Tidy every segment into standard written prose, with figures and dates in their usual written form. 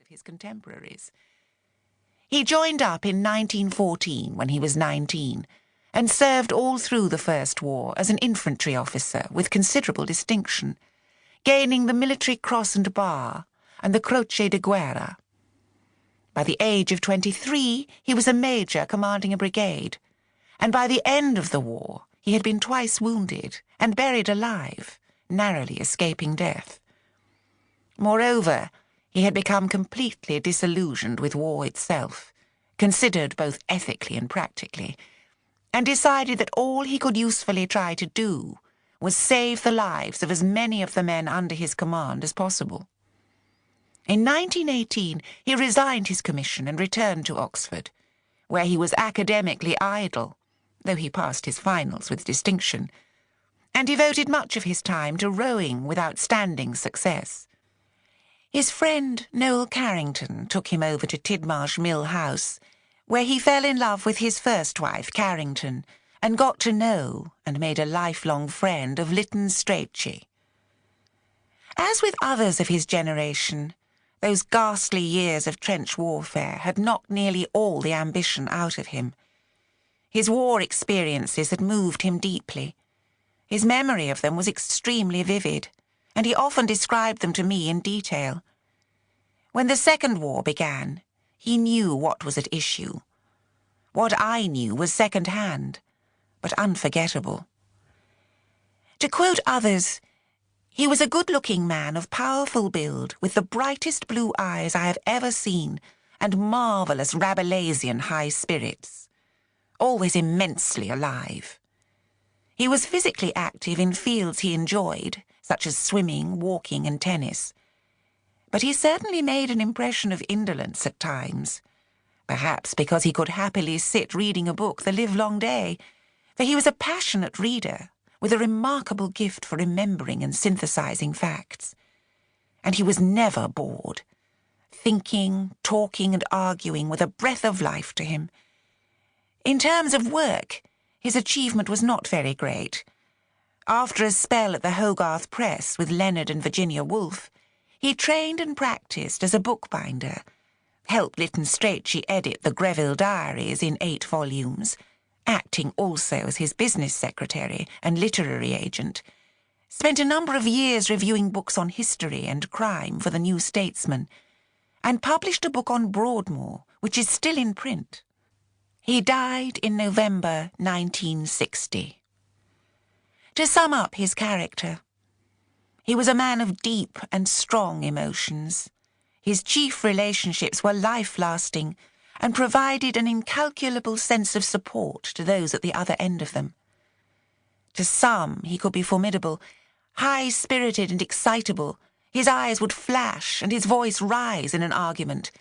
his contemporaries. He joined up in 1914 when he was 19 and served all through the First War as an infantry officer with considerable distinction, gaining the Military Cross and Bar and the Croce de Guerra. By the age of 23, he was a major commanding a brigade, and by the end of the war, he had been twice wounded and buried alive, narrowly escaping death. Moreover, he had become completely disillusioned with war itself, considered both ethically and practically, and decided that all he could usefully try to do was save the lives of as many of the men under his command as possible. In 1918, he resigned his commission and returned to Oxford, where he was academically idle, though he passed his finals with distinction, and devoted much of his time to rowing with outstanding success. His friend Noel Carrington took him over to Tidmarsh Mill House, where he fell in love with his first wife, Carrington, and got to know and made a lifelong friend of Lytton Strachey. As with others of his generation, those ghastly years of trench warfare had knocked nearly all the ambition out of him. His war experiences had moved him deeply. His memory of them was extremely vivid, and he often described them to me in detail. When the Second War began, he knew what was at issue. What I knew was second-hand, but unforgettable. To quote others, he was a good-looking man of powerful build, with the brightest blue eyes I have ever seen, and marvellous Rabelaisian high spirits, always immensely alive. He was physically active in fields he enjoyed, such as swimming, walking, and tennis. But he certainly made an impression of indolence at times, perhaps because he could happily sit reading a book the livelong day, for he was a passionate reader with a remarkable gift for remembering and synthesizing facts. And he was never bored, thinking, talking, and arguing with a breath of life to him. In terms of work, his achievement was not very great. After a spell at the Hogarth Press with Leonard and Virginia Woolf, he trained and practised as a bookbinder, helped Lytton Strachey edit the Greville Diaries in 8 volumes, acting also as his business secretary and literary agent, spent a number of years reviewing books on history and crime for the New Statesman, and published a book on Broadmoor, which is still in print. He died in November 1960. To sum up his character, he was a man of deep and strong emotions. His chief relationships were life-lasting and provided an incalculable sense of support to those at the other end of them. To some, he could be formidable, high-spirited and excitable. His eyes would flash and his voice rise in an argument,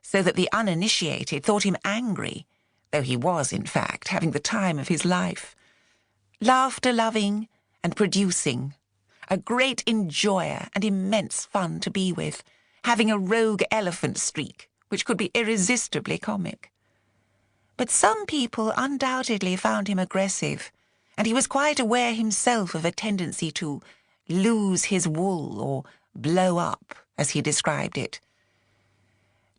so that the uninitiated thought him angry, though he was, in fact, having the time of his life. Laughter-loving and producing, a great enjoyer and immense fun to be with, having a rogue elephant streak, which could be irresistibly comic. But some people undoubtedly found him aggressive, and he was quite aware himself of a tendency to lose his wool or blow up, as he described it.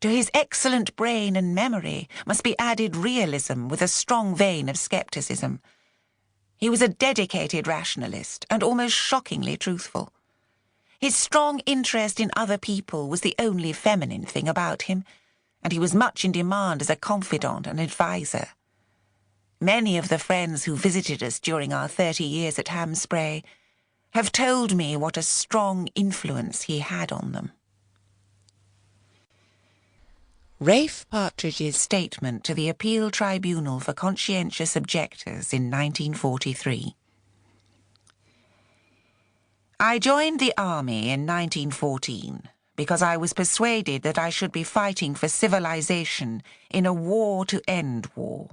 To his excellent brain and memory must be added realism with a strong vein of scepticism. He was a dedicated rationalist and almost shockingly truthful. His strong interest in other people was the only feminine thing about him, and he was much in demand as a confidant and adviser. Many of the friends who visited us during our 30 years at Hamspray have told me what a strong influence he had on them. Ralph Partridge's statement to the Appeal Tribunal for Conscientious Objectors in 1943. I joined the army in 1914 because I was persuaded that I should be fighting for civilization in a war to end war.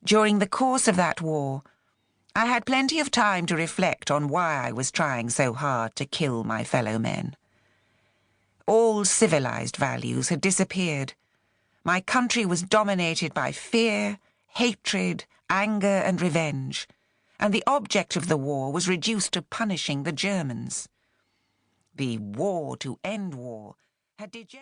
During the course of that war, I had plenty of time to reflect on why I was trying so hard to kill my fellow men. All civilized values had disappeared. My country was dominated by fear, hatred, anger, and revenge, and the object of the war was reduced to punishing the Germans. The war to end war had degenerated.